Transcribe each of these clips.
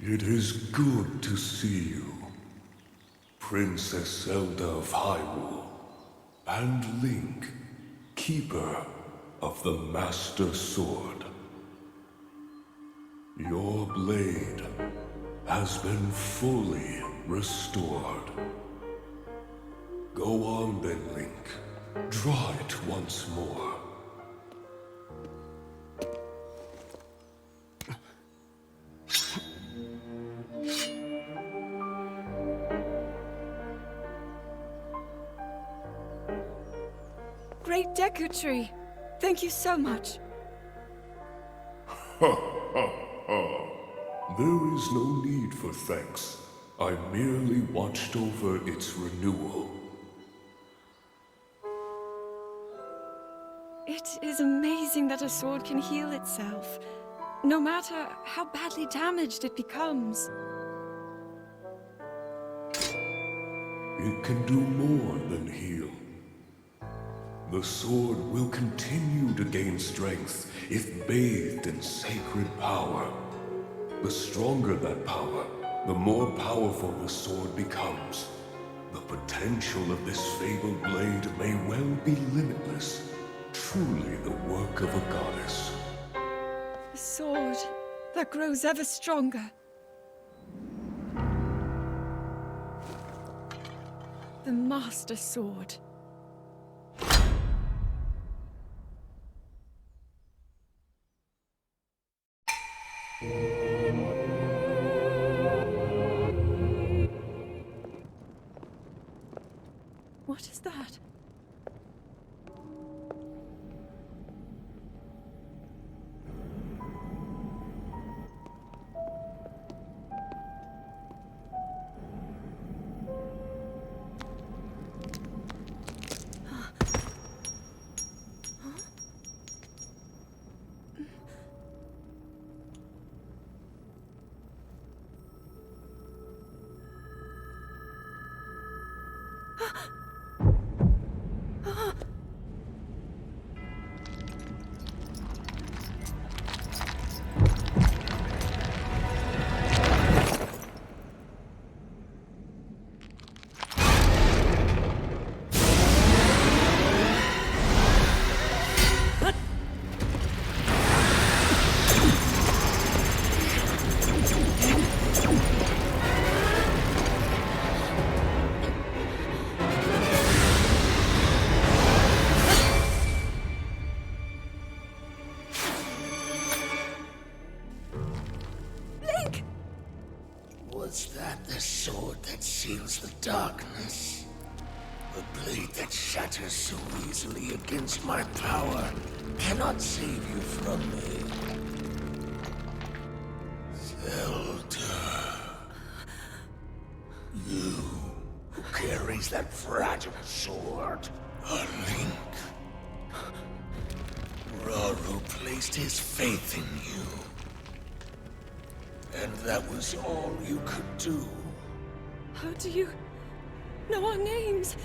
It is good to see you, Princess Zelda of Hyrule, and Link, Keeper of the Master Sword. Your blade has been fully restored. Go on then, Link. Draw it once more. Great Deku Tree! Thank you so much. Ha ha ha. There is no need for thanks. I merely watched over its renewal. It is amazing that a sword can heal itself, no matter how badly damaged it becomes. It can do more than heal. The sword will continue to gain strength if bathed in sacred power. The stronger that power, the more powerful the sword becomes. The potential of this fabled blade may well be limitless. Truly the work of a goddess. A sword that grows ever stronger. The Master Sword. What is that? Was that the sword that seals the darkness? The blade that shatters so easily against my power cannot save you from me. Zelda. You who carries that fragile sword. A Link. Raru placed his faith in you. And that was all you could do. How do you know our names?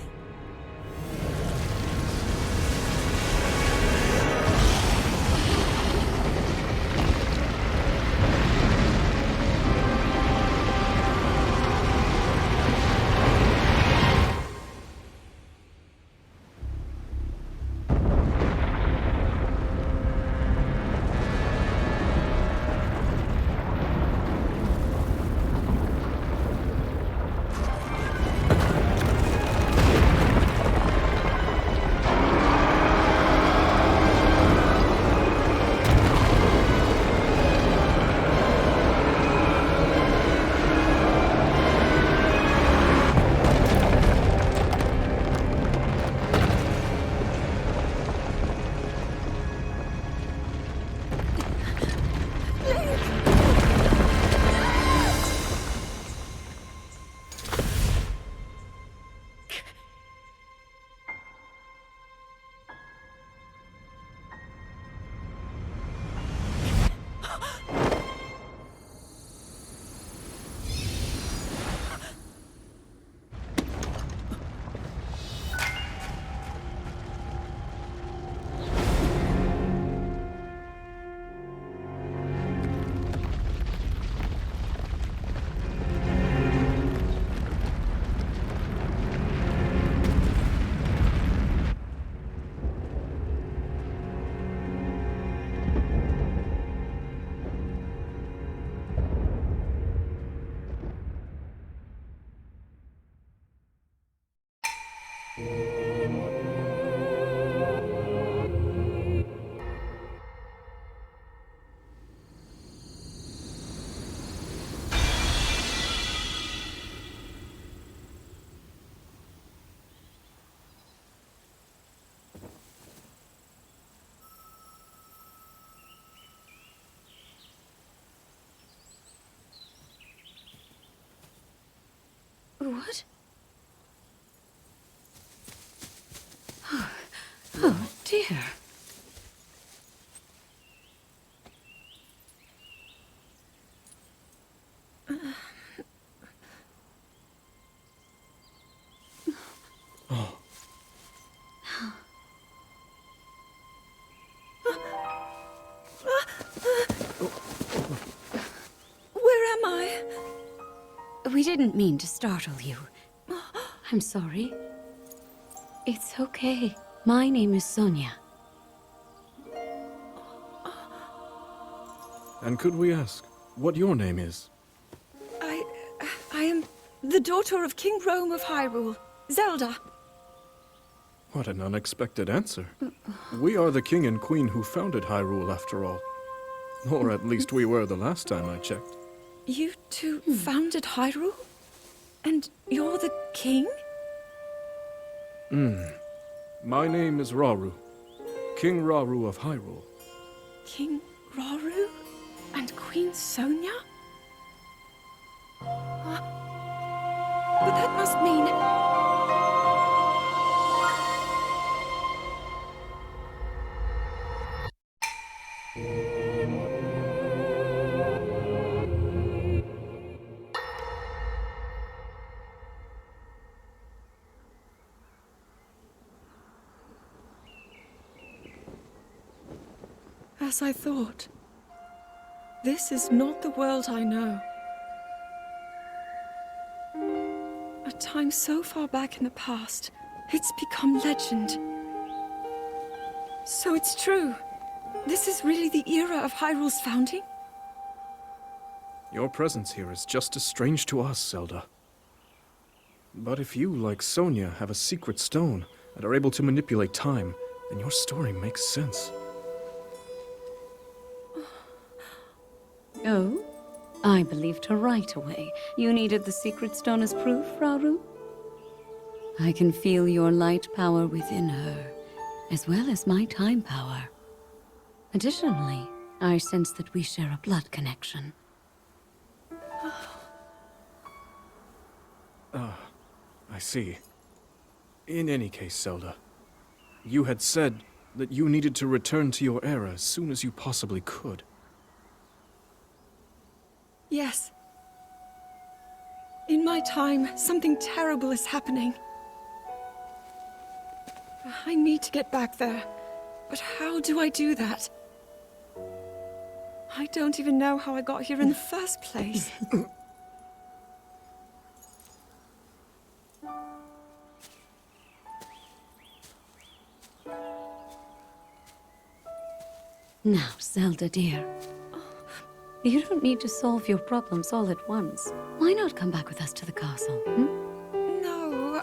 What? Oh, dear. Where am I? We didn't mean to startle you. I'm sorry. It's okay. My name is Sonia. And could we ask what your name is? I am the daughter of King Rome of Hyrule, Zelda. What an unexpected answer. We are the king and queen who founded Hyrule, after all. Or at least we were the last time I checked. You two founded Hyrule? And you're the king? My name is Rauru. King Rauru of Hyrule. King Rauru? And Queen Sonia? But that must mean... As I thought. This is not the world I know. A time so far back in the past, it's become legend. So it's true. This is really the era of Hyrule's founding? Your presence here is just as strange to us, Zelda. But if you, like Sonia, have a secret stone and are able to manipulate time, then your story makes sense. Oh? I believed her right away. You needed the secret stone as proof, Rauru? I can feel your light power within her, as well as my time power. Additionally, I sense that we share a blood connection. I see. In any case, Zelda, you had said that you needed to return to your era as soon as you possibly could. Yes. In my time, something terrible is happening. I need to get back there. But how do I do that? I don't even know how I got here in the first place. Now, Zelda dear, you don't need to solve your problems all at once. Why not come back with us to the castle, No,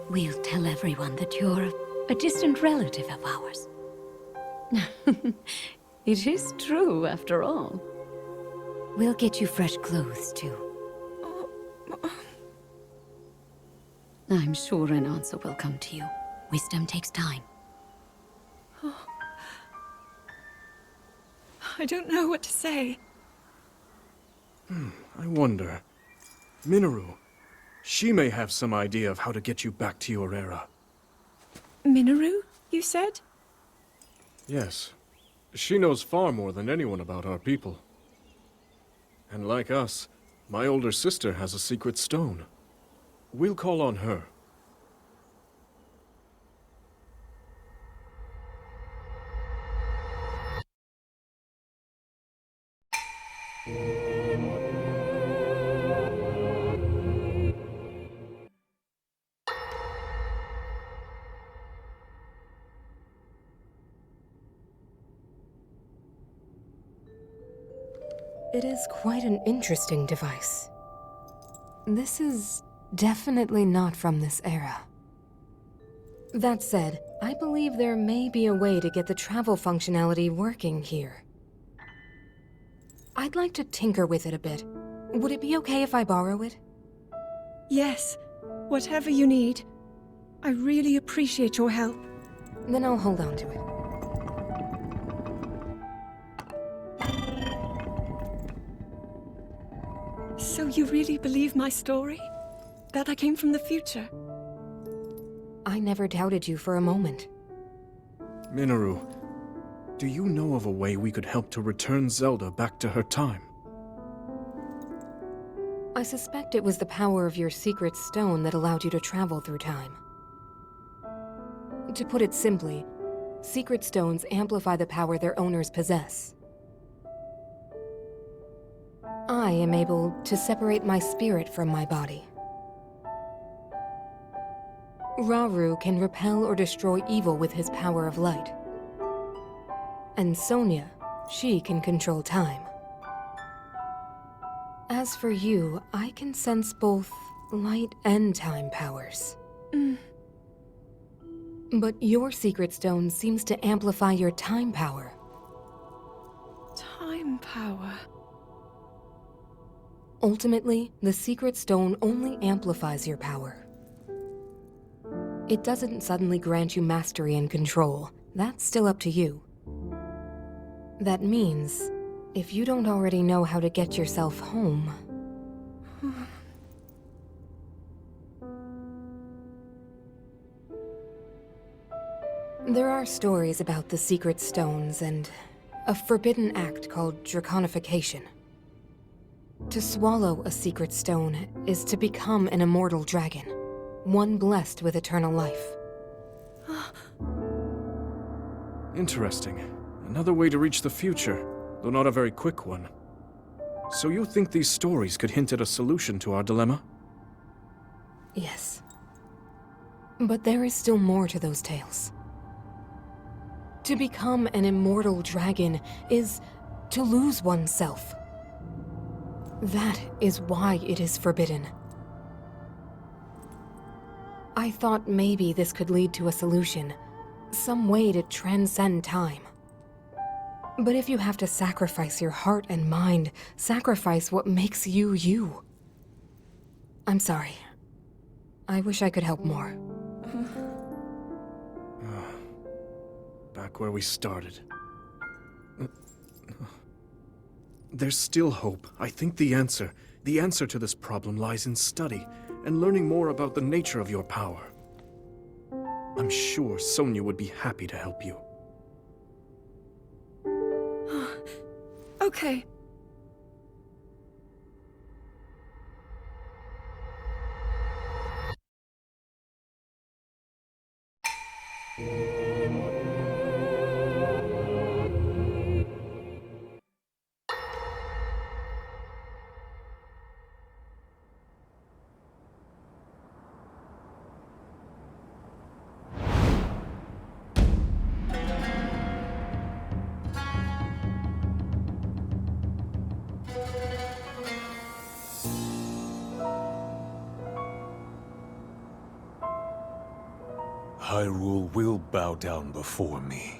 We'll tell everyone that you're a distant relative of ours. It is true, after all. We'll get you fresh clothes, too. I'm sure an answer will come to you. Wisdom takes time. I don't know what to say. I wonder. Mineru. She may have some idea of how to get you back to your era. Mineru, you said? Yes. She knows far more than anyone about our people. And like us, my older sister has a secret stone. We'll call on her. It is quite an interesting device. This is Definitely not from this era. That said, I believe there may be a way to get the travel functionality working here. I'd like to tinker with it a bit. Would it be okay if I borrow it? Yes, whatever you need. I really appreciate your help. Then I'll hold on to it. So you really believe my story? That I came from the future? I never doubted you for a moment. Mineru, do you know of a way we could help to return Zelda back to her time? I suspect it was the power of your secret stone that allowed you to travel through time. To put it simply, secret stones amplify the power their owners possess. I am able to separate my spirit from my body. Rauru can repel or destroy evil with his power of light. And Sonia, she can control time. As for you, I can sense both light and time powers. But your secret stone seems to amplify your time power. Time power. Ultimately, the secret stone only amplifies your power. It doesn't suddenly grant you mastery and control. That's still up to you. That means, if you don't already know how to get yourself home... There are stories about the secret stones and a forbidden act called draconification. To swallow a secret stone is to become an immortal dragon, one blessed with eternal life. Interesting. Another way to reach the future, though not a very quick one. So you think these stories could hint at a solution to our dilemma? Yes. But there is still more to those tales. To become an immortal dragon is to lose oneself. That is why it is forbidden. I thought maybe this could lead to a solution, some way to transcend time. But if you have to sacrifice your heart and mind, sacrifice what makes you you. I'm sorry. I wish I could help more. Back where we started. There's still hope. I think the answer to this problem lies in study and learning more about the nature of your power. I'm sure Sonia would be happy to help you. Okay. Hyrule will bow down before me.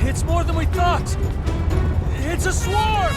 It's more than we thought! It's a swarm!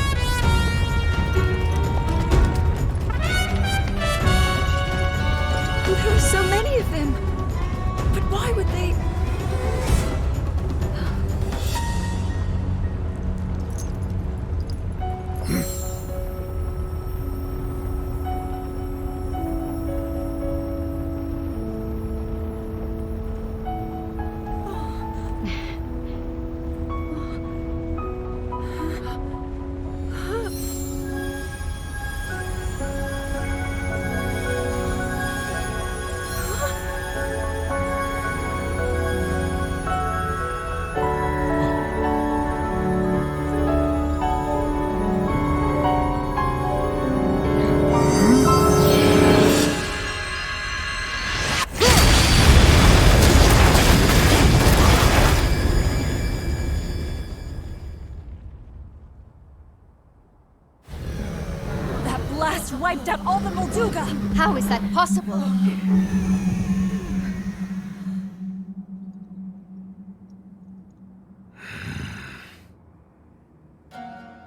Duga! How is that possible?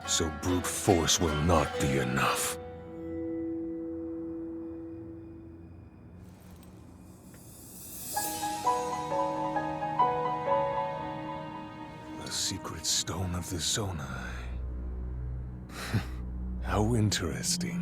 So brute force will not be enough. The secret stone of the Zonai. How interesting.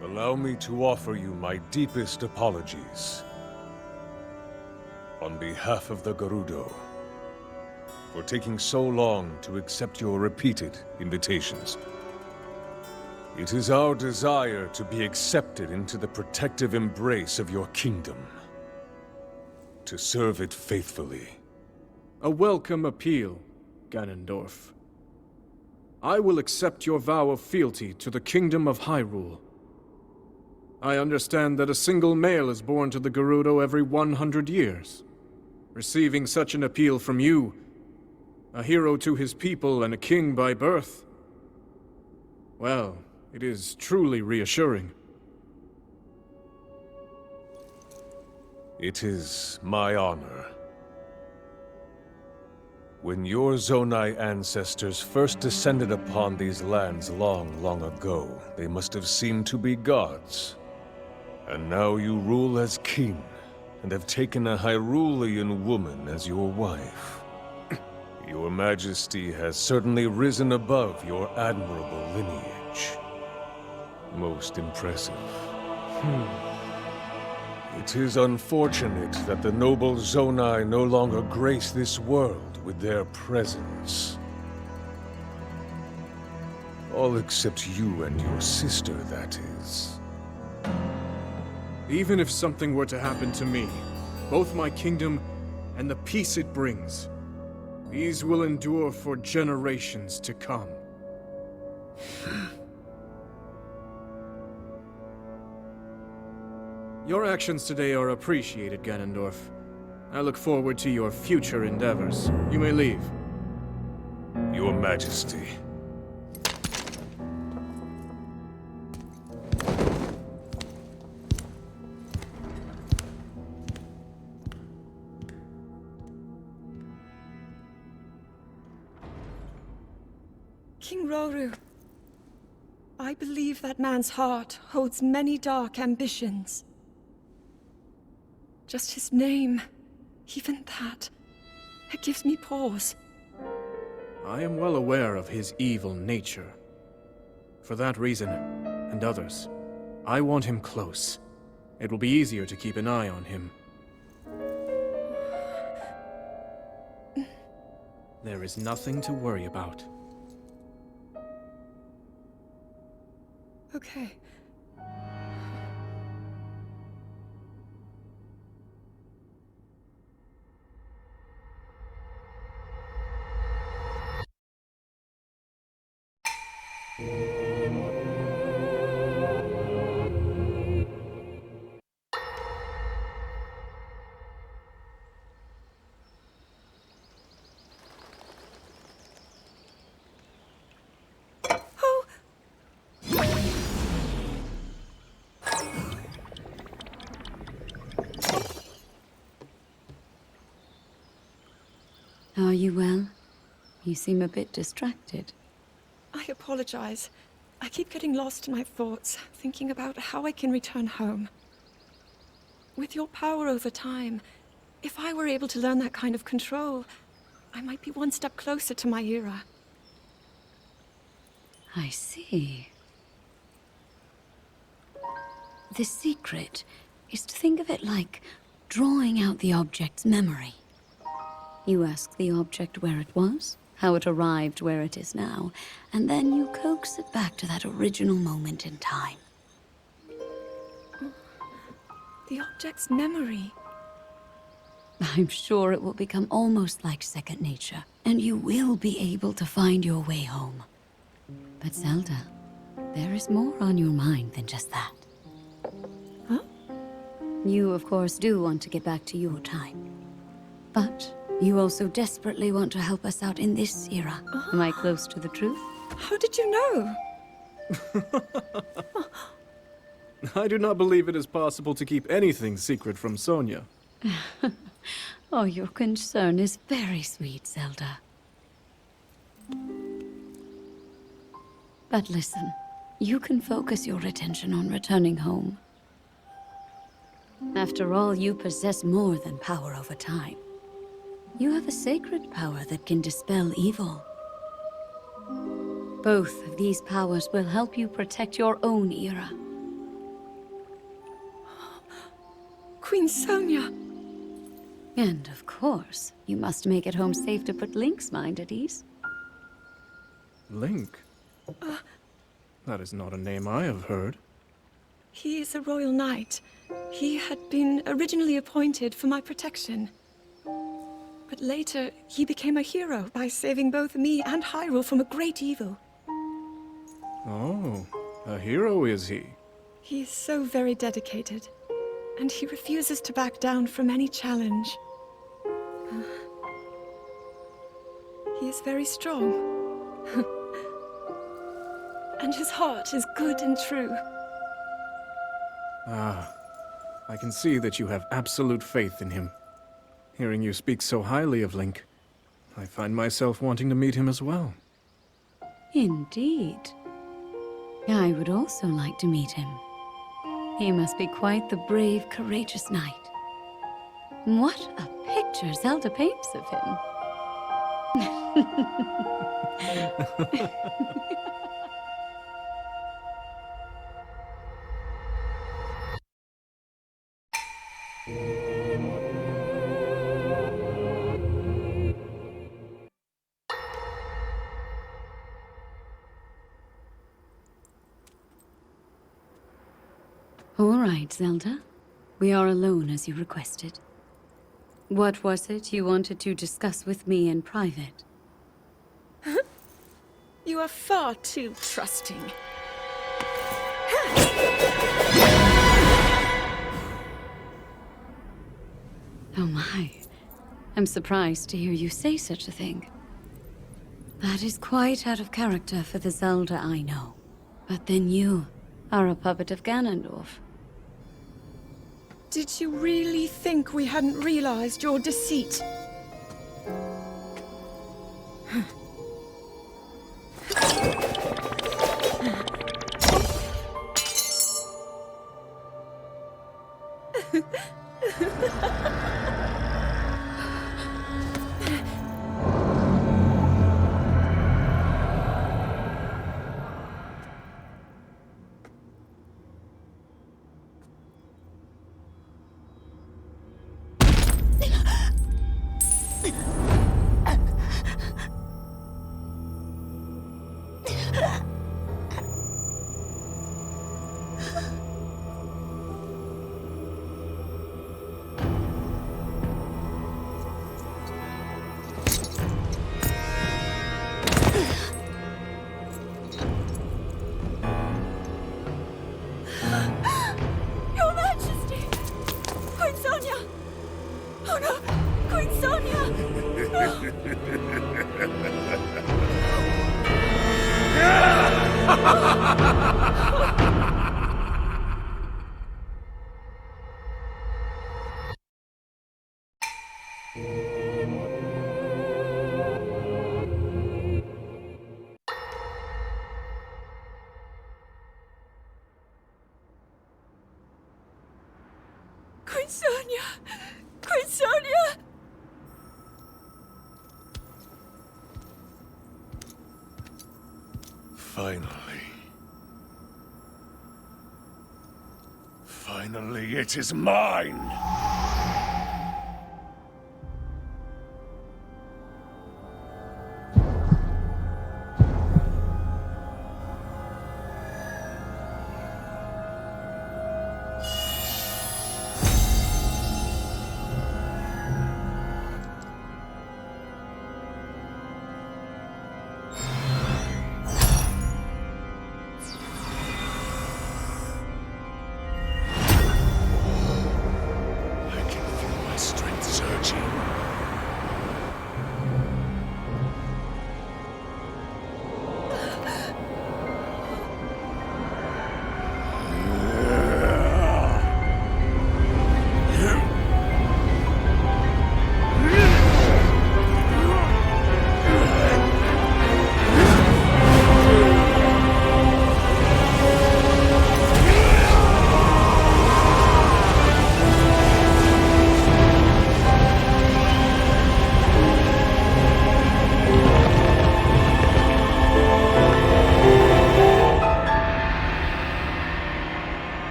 Allow me to offer you my deepest apologies. On behalf of the Gerudo, for taking so long to accept your repeated invitations. It is our desire to be accepted into the protective embrace of your kingdom. To serve it faithfully. A welcome appeal, Ganondorf. I will accept your vow of fealty to the Kingdom of Hyrule. I understand that a single male is born to the Gerudo every 100 years. Receiving such an appeal from you, a hero to his people and a king by birth, well, it is truly reassuring. It is my honor. When your Zonai ancestors first descended upon these lands long, long ago, they must have seemed to be gods. And now you rule as king, and have taken a Hyrulean woman as your wife. Your Majesty has certainly risen above your admirable lineage. Most impressive. It is unfortunate that the noble Zonai no longer grace this world with their presence. All except you and your sister, that is. Even if something were to happen to me, both my kingdom and the peace it brings, these will endure for generations to come. Your actions today are appreciated, Ganondorf. I look forward to your future endeavors. You may leave. Your Majesty. King Roru, I believe that man's heart holds many dark ambitions. Just his name, even that, it gives me pause. I am well aware of his evil nature. For that reason, and others, I want him close. It will be easier to keep an eye on him. There is nothing to worry about. Okay. Are you well? You seem a bit distracted. I apologize. I keep getting lost in my thoughts, thinking about how I can return home. With your power over time, if I were able to learn that kind of control, I might be one step closer to my era. I see. The secret is to think of it like drawing out the object's memory. You ask the object where it was, how it arrived where it is now, and then you coax it back to that original moment in time. The object's memory. I'm sure it will become almost like second nature, and you will be able to find your way home. But Zelda, there is more on your mind than just that. Huh? You, of course, do want to get back to your time. But you also desperately want to help us out in this era. Am I close to the truth? How did you know? I do not believe it is possible to keep anything secret from Sonia. Oh, your concern is very sweet, Zelda. But listen, you can focus your attention on returning home. After all, you possess more than power over time. You have a sacred power that can dispel evil. Both of these powers will help you protect your own era. Queen Sonia! And of course, you must make it home safe to put Link's mind at ease. Link? That is not a name I have heard. He is a royal knight. He had been originally appointed for my protection. But later, he became a hero by saving both me and Hyrule from a great evil. Oh, a hero is he? He is so very dedicated, and he refuses to back down from any challenge. He is very strong. And his heart is good and true. Ah, I can see that you have absolute faith in him. Hearing you speak so highly of Link, I find myself wanting to meet him as well. Indeed. I would also like to meet him. He must be quite the brave, courageous knight. What a picture Zelda paints of him. All right, Zelda. We are alone as you requested. What was it you wanted to discuss with me in private? You are far too trusting. Oh my. I'm surprised to hear you say such a thing. That is quite out of character for the Zelda I know. But then you are a puppet of Ganondorf. Did you really think we hadn't realized your deceit? Your Majesty! Queen Sonia! Oh no! Queen Sonia! Queen Sonia! Queen Sonia! Finally. Finally, it is mine!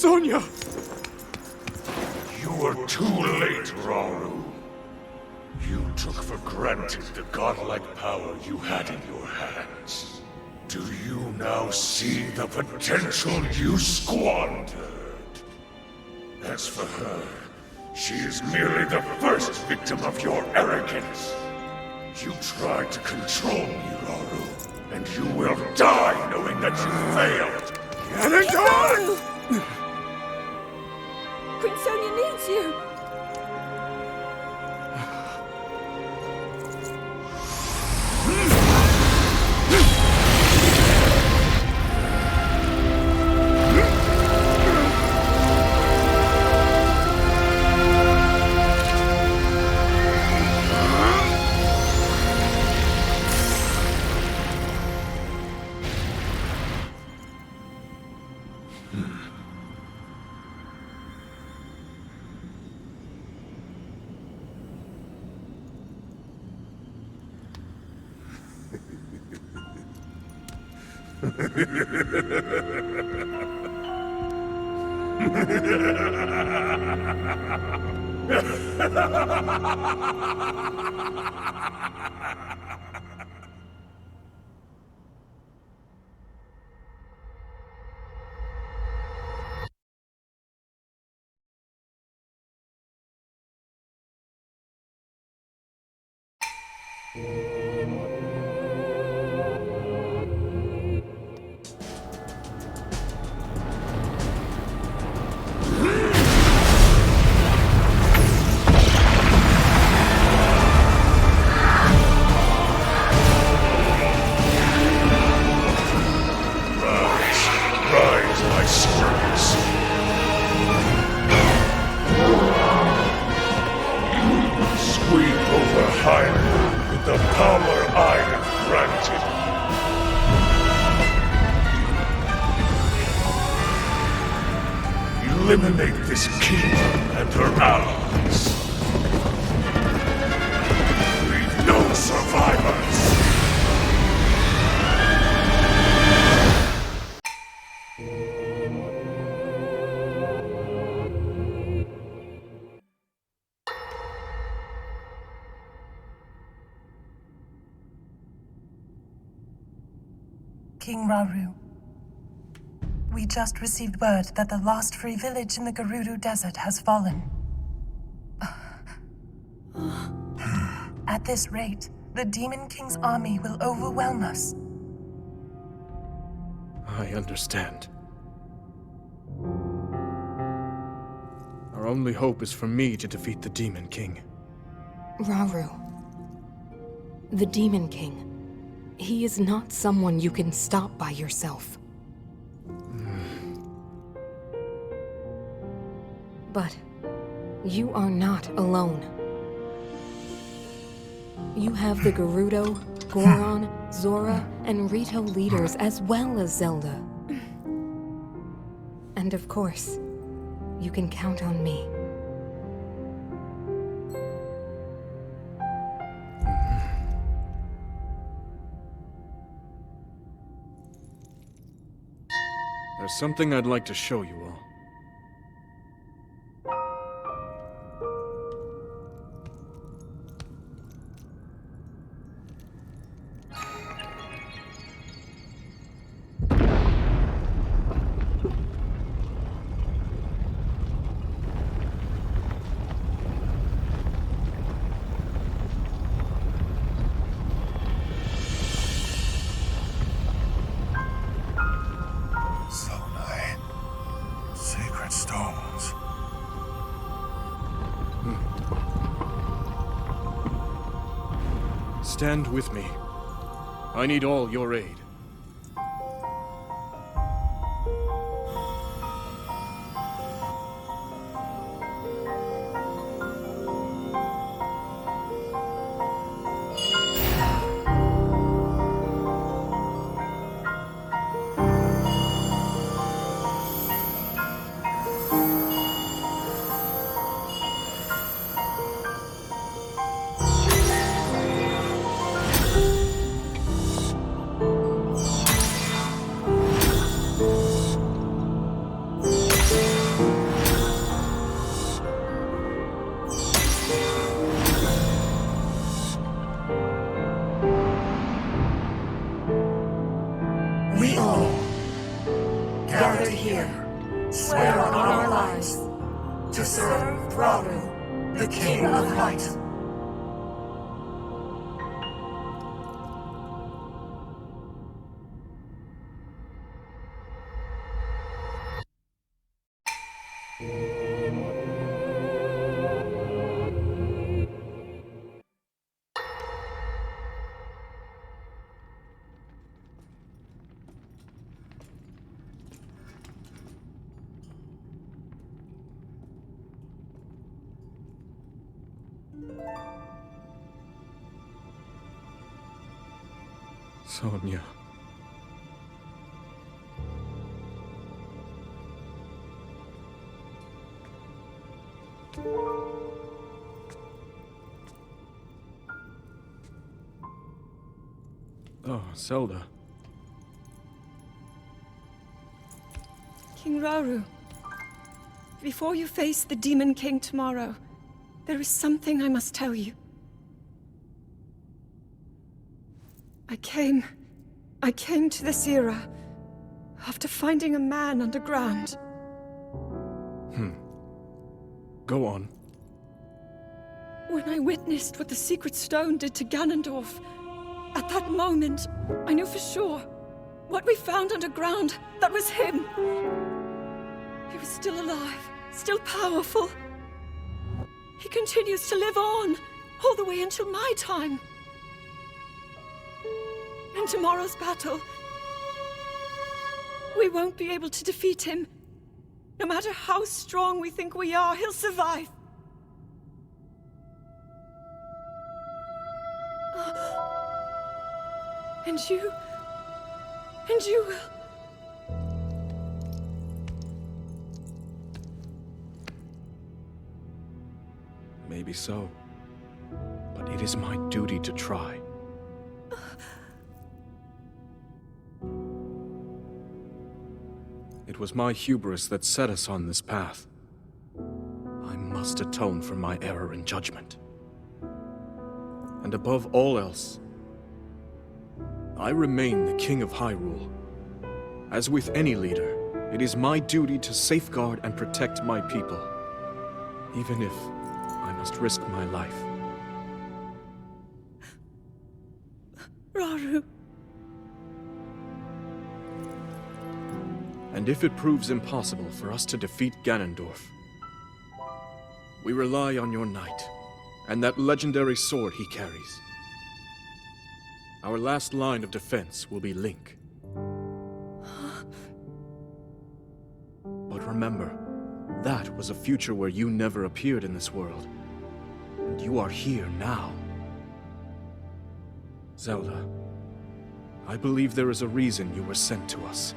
Sonia! You were too late, Rauru. You took for granted the godlike power you had in your hands. Do you now see the potential you squandered? As for her, she is merely the first victim of your arrogance. You tried to control me, Rauru, and you will die knowing that you failed. Get it done! Queen Sonia needs you! Eliminate this kingdom and her allies. Leave no survivors! King Rauru. We just received word that the last free village in the Gerudo Desert has fallen. At this rate, the Demon King's army will overwhelm us. I understand. Our only hope is for me to defeat the Demon King. Rauru. The Demon King. He is not someone you can stop by yourself. But you are not alone. You have the Gerudo, Goron, Zora, and Rito leaders as well as Zelda. And of course, you can count on me. There's something I'd like to show you all. Stand with me. I need all your aid. gathered here, swear on our lives to serve Rauru, the King of Light. Sonia. Oh, Zelda. King Rauru, before you face the Demon King tomorrow, there is something I must tell you. I came to this era after finding a man underground. Go on. When I witnessed what the Secret Stone did to Ganondorf, at that moment, I knew for sure what we found underground, that was him. He was still alive, still powerful. He continues to live on, all the way until my time. In tomorrow's battle, we won't be able to defeat him. No matter how strong we think we are, he'll survive. And you will. Maybe so. But it is my duty to try. It was my hubris that set us on this path. I must atone for my error in judgment. And above all else, I remain the King of Hyrule. As with any leader, it is my duty to safeguard and protect my people, even if I must risk my life. Rauru. And if it proves impossible for us to defeat Ganondorf, we rely on your knight, and that legendary sword he carries. Our last line of defense will be Link. But remember, that was a future where you never appeared in this world. And you are here now. Zelda, I believe there is a reason you were sent to us.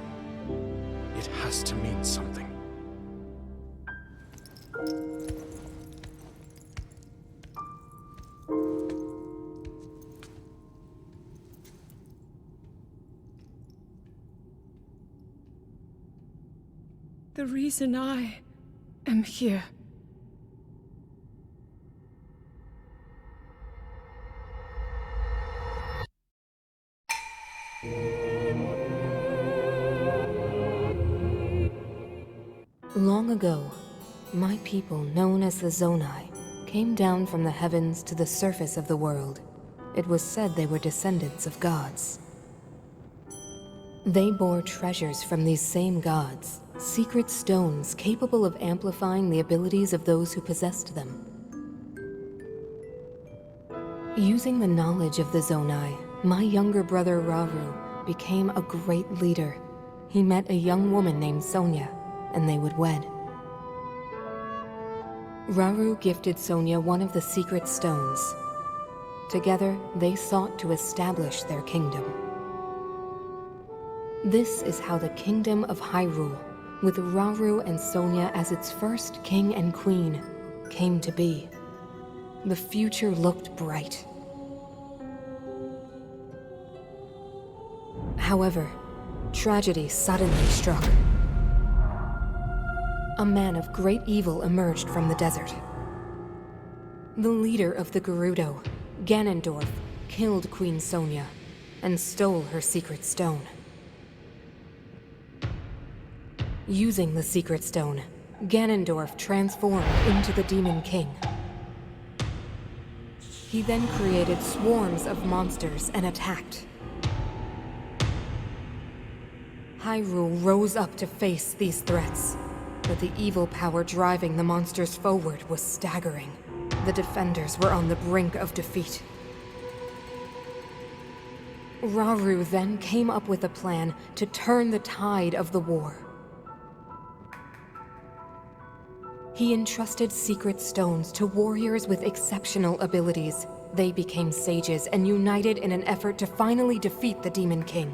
It has to mean something. The reason I am here. Long ago, my people, known as the Zonai, came down from the heavens to the surface of the world. It was said they were descendants of gods. They bore treasures from these same gods, secret stones capable of amplifying the abilities of those who possessed them. Using the knowledge of the Zonai, my younger brother Rauru became a great leader. He met a young woman named Sonia, and they would wed. Rauru gifted Sonia one of the secret stones. Together, they sought to establish their kingdom. This is how the Kingdom of Hyrule, with Rauru and Sonia as its first king and queen, came to be. The future looked bright. However, tragedy suddenly struck. A man of great evil emerged from the desert. The leader of the Gerudo, Ganondorf, killed Queen Sonia and stole her secret stone. Using the Secret Stone, Ganondorf transformed into the Demon King. He then created swarms of monsters and attacked. Hyrule rose up to face these threats, but the evil power driving the monsters forward was staggering. The defenders were on the brink of defeat. Rauru then came up with a plan to turn the tide of the war. He entrusted secret stones to warriors with exceptional abilities. They became sages and united in an effort to finally defeat the Demon King.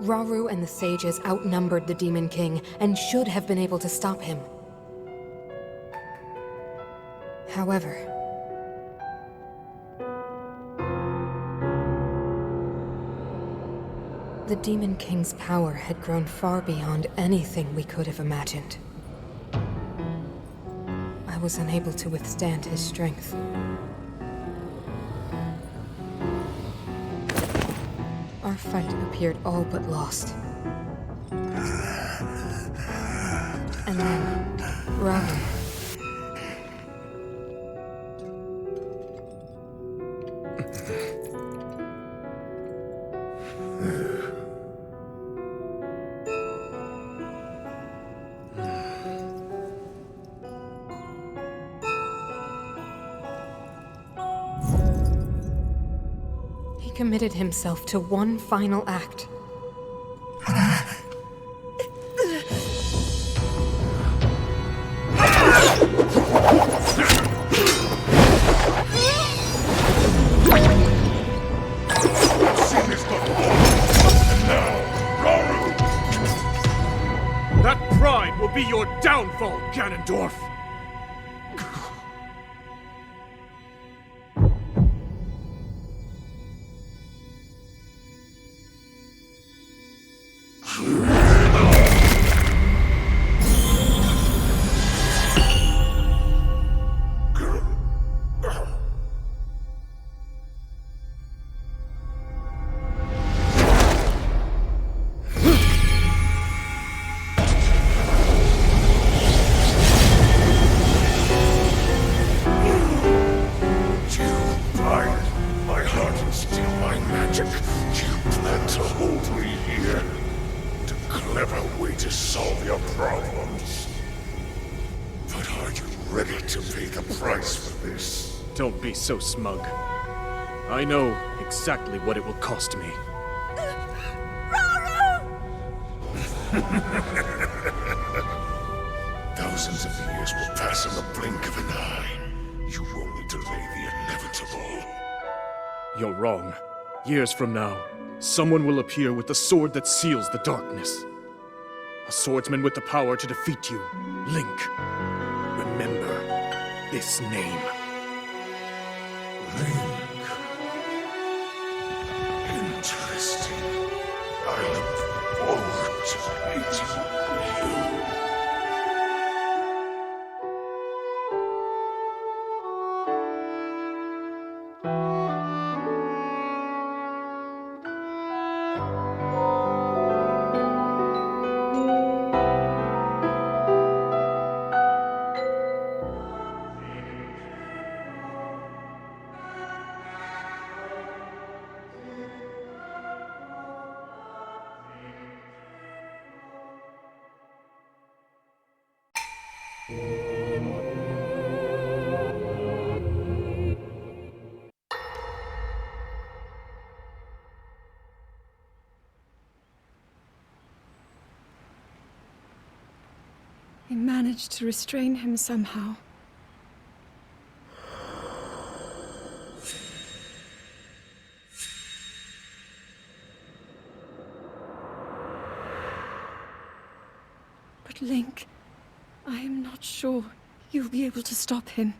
Rauru and the sages outnumbered the Demon King and should have been able to stop him. However, the Demon King's power had grown far beyond anything we could have imagined. I was unable to withstand his strength. Our fight appeared all but lost. And then, Rauru. He committed himself to one final act. That pride will be your downfall, Ganondorf! Don't be so smug. I know exactly what it will cost me. Thousands of years will pass in the blink of an eye. You only delay the inevitable. You're wrong. Years from now, someone will appear with the sword that seals the darkness. A swordsman with the power to defeat you. Link. Remember this name. Link. Interesting. I look forward to meeting you. I managed to restrain him somehow. But Link, I am not sure you'll be able to stop him.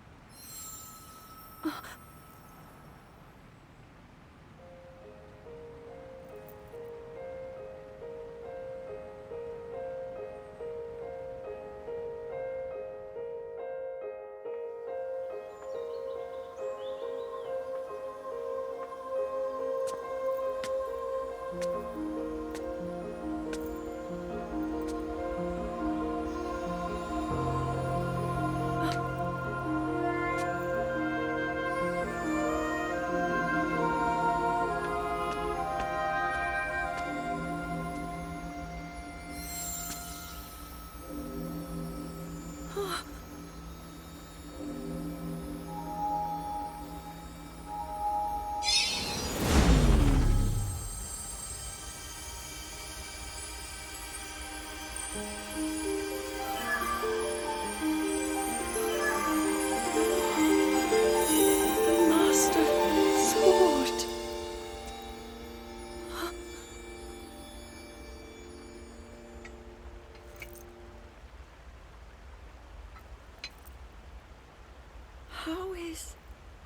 How is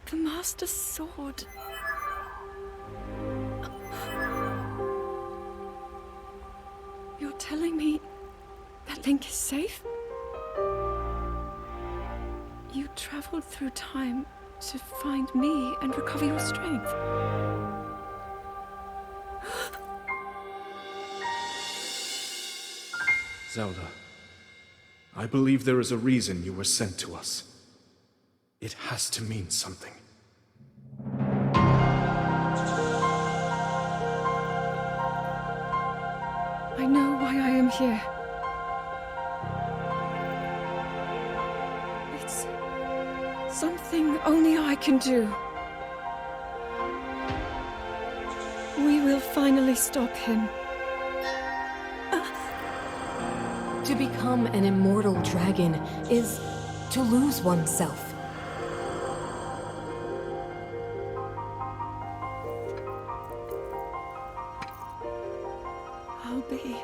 the Master Sword? You're telling me that Link is safe? You traveled through time to find me and recover your strength. Zelda, I believe there is a reason you were sent to us. It has to mean something. I know why I am here. It's something only I can do. We will finally stop him. To become an immortal dragon is to lose oneself. I'll be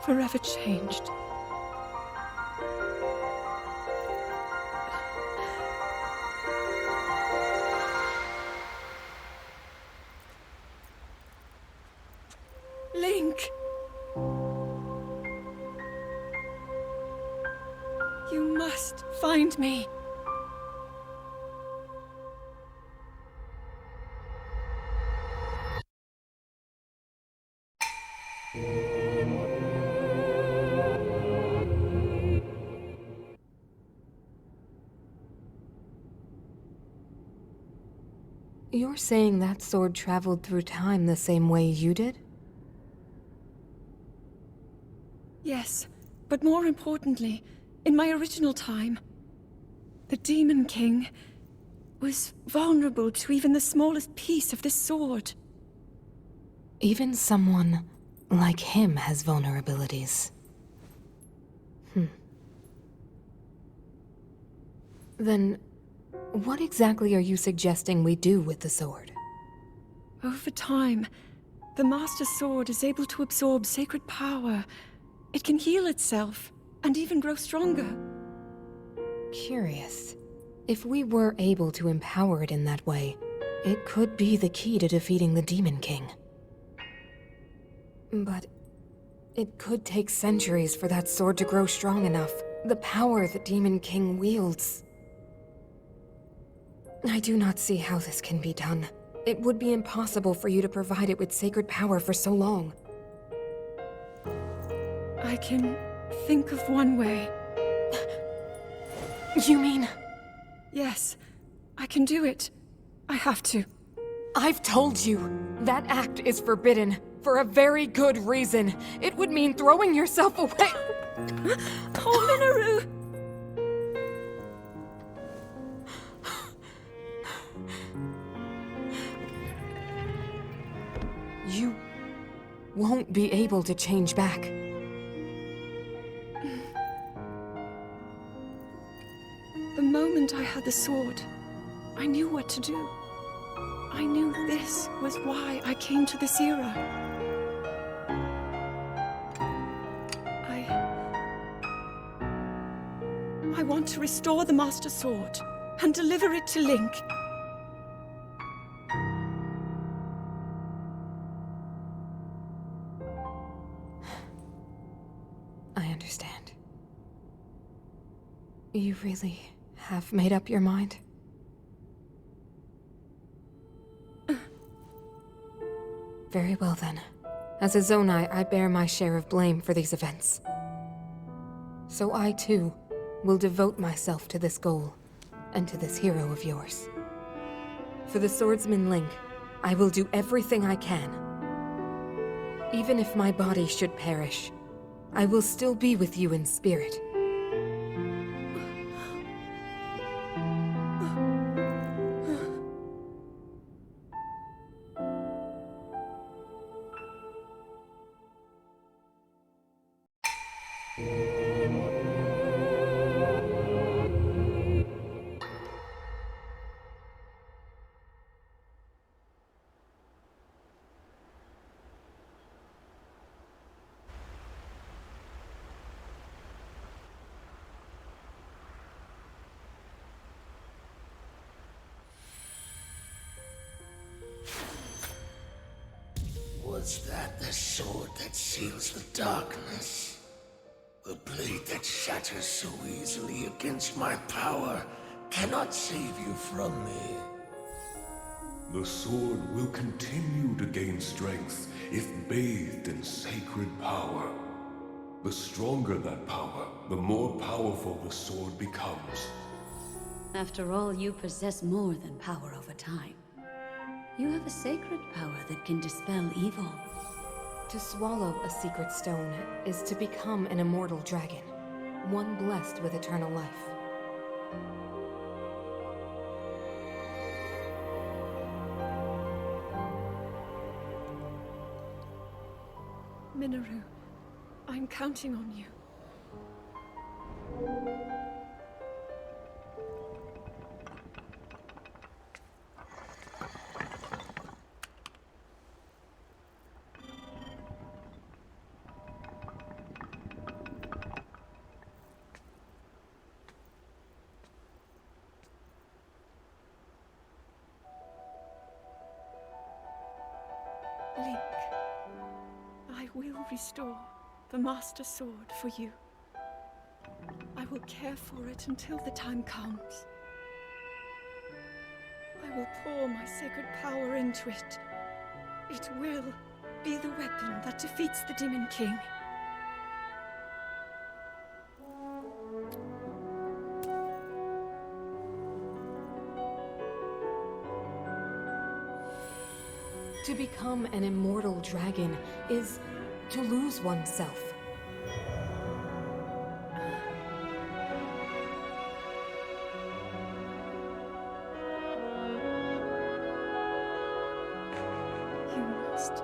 forever changed. Link! You must find me. You're saying that sword traveled through time the same way you did? Yes, but more importantly, in my original time, the Demon King was vulnerable to even the smallest piece of this sword. Even someone like him has vulnerabilities. Then, what exactly are you suggesting we do with the sword? Over time, the Master Sword is able to absorb sacred power. It can heal itself, and even grow stronger. Curious. If we were able to empower it in that way, it could be the key to defeating the Demon King. But it could take centuries for that sword to grow strong enough. The power the Demon King wields. I do not see how this can be done. It would be impossible for you to provide it with sacred power for so long. I can think of one way. You mean... Yes, I can do it. I have to. I've told you, that act is forbidden, for a very good reason. It would mean throwing yourself away. Oh, Mineru! You won't be able to change back. The moment I had the sword, I knew what to do. I knew this was why I came to this era. I want to restore the Master Sword and deliver it to Link. I understand. You really have made up your mind? Very well then. As a Zonai, I bear my share of blame for these events. So I too will devote myself to this goal, and to this hero of yours. For the swordsman Link, I will do everything I can. Even if my body should perish, I will still be with you in spirit. Was that the sword that seals the darkness? The blade that shatters so easily against my power cannot save you from me. The sword will continue to gain strength if bathed in sacred power. The stronger that power, the more powerful the sword becomes. After all, you possess more than power over time. You have a sacred power that can dispel evil. To swallow a secret stone is to become an immortal dragon, one blessed with eternal life. Mineru, I'm counting on you. Link, I will restore the Master Sword for you. I will care for it until the time comes. I will pour my sacred power into it. It will be the weapon that defeats the Demon King. To become an immortal dragon is to lose oneself. You must.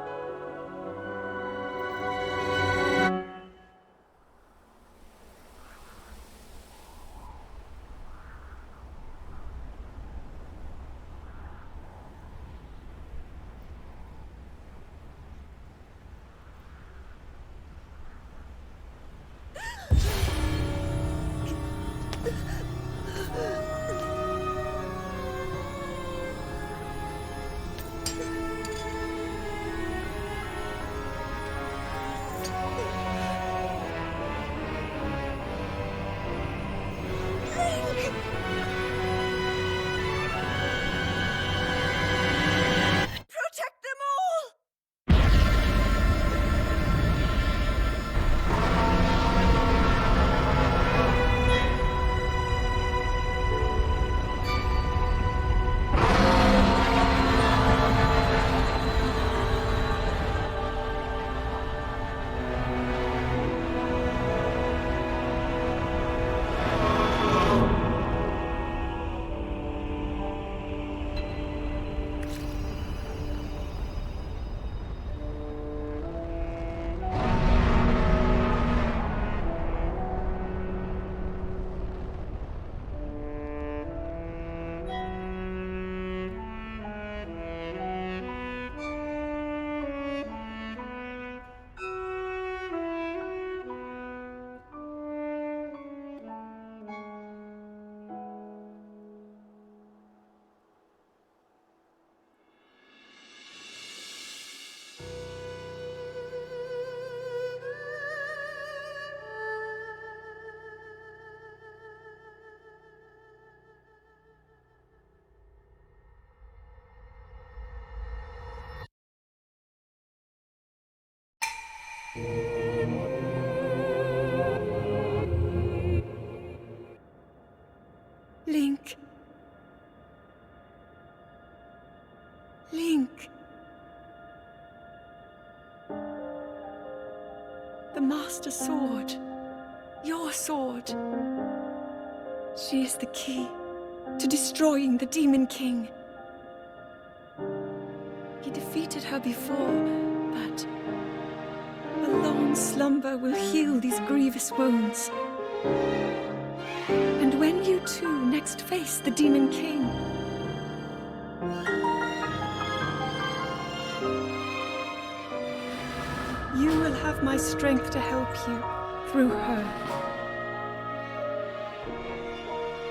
Protect them all! Link. Link. The Master Sword. Your sword. She is the key to destroying the Demon King. He defeated her before, but a long slumber will heal these grievous wounds. And when you two next face the Demon King, you will have my strength to help you through her.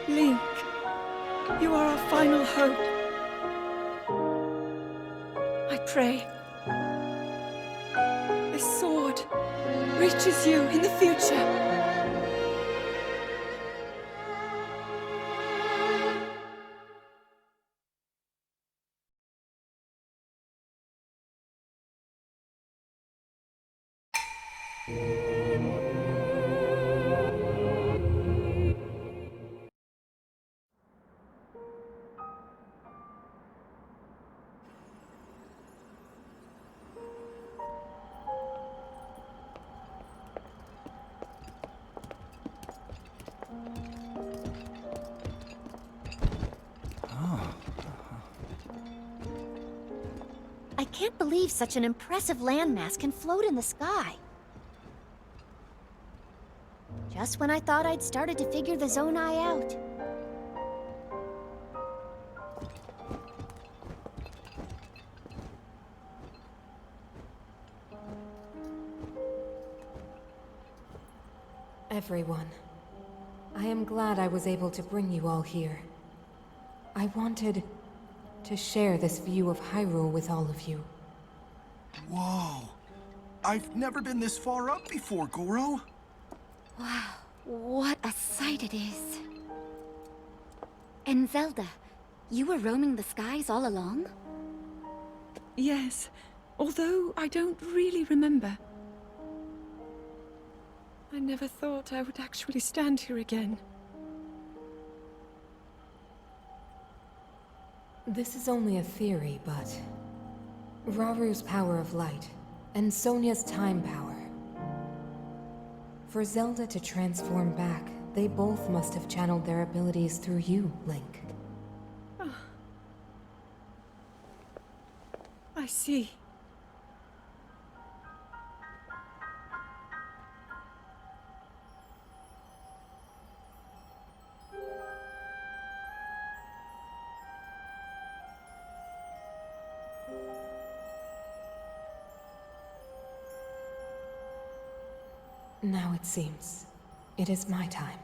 Link, you are our final hope. I pray this sword reaches you in the future. I can't believe such an impressive landmass can float in the sky. Just when I thought I'd started to figure the Zonai out. Everyone, I am glad I was able to bring you all here. I wanted to share this view of Hyrule with all of you. Whoa! I've never been this far up before, Goro. Wow, what a sight it is. And Zelda, you were roaming the skies all along? Yes, although I don't really remember. I never thought I would actually stand here again. This is only a theory, but Raru's power of light, and Sonia's time power. For Zelda to transform back, they both must have channeled their abilities through you, Link. I see. Now it seems it is my time.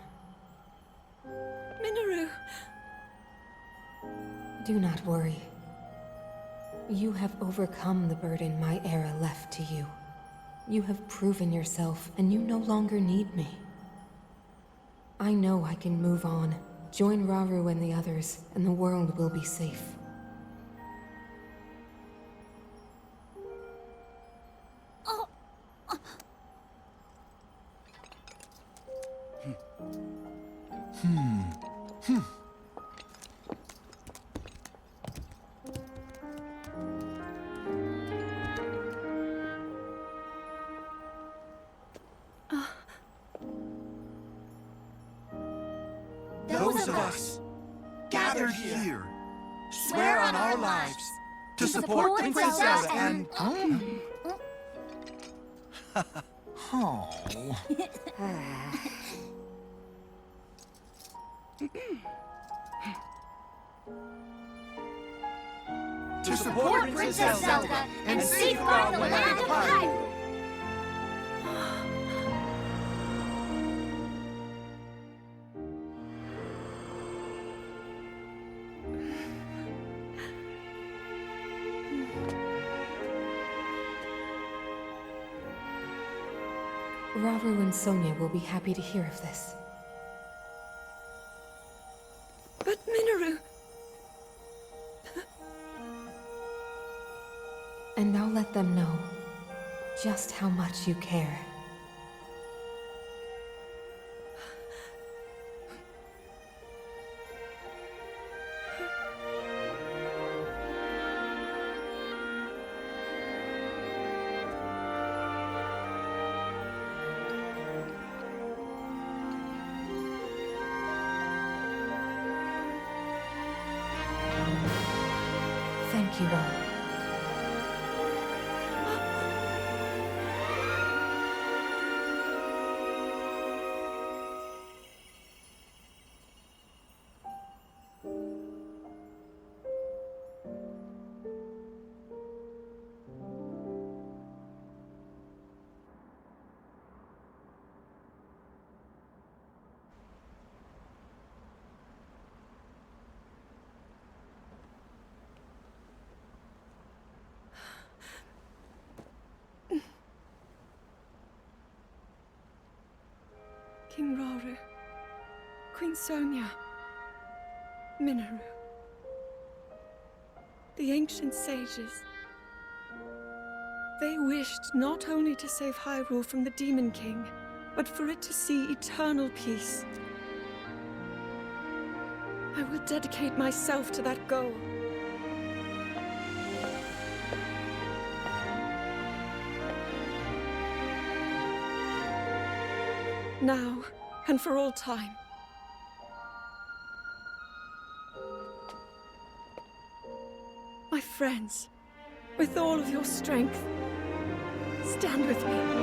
Mineru! Do not worry. You have overcome the burden my era left to you. You have proven yourself, and you no longer need me. I know I can move on, join Raru and the others, and the world will be safe. Those of us gathered here swear on our lives to support Princess Zelda and... Oh. To support Princess Zelda and safeguard the land of Hyrule. Raru and Sonia will be happy to hear of this. But Mineru... And I'll let them know just how much you care. Thank you all. King Rauru, Queen Sonia, Mineru, the ancient sages. They wished not only to save Hyrule from the Demon King, but for it to see eternal peace. I will dedicate myself to that goal. Now, and for all time. My friends, with all of your strength, stand with me.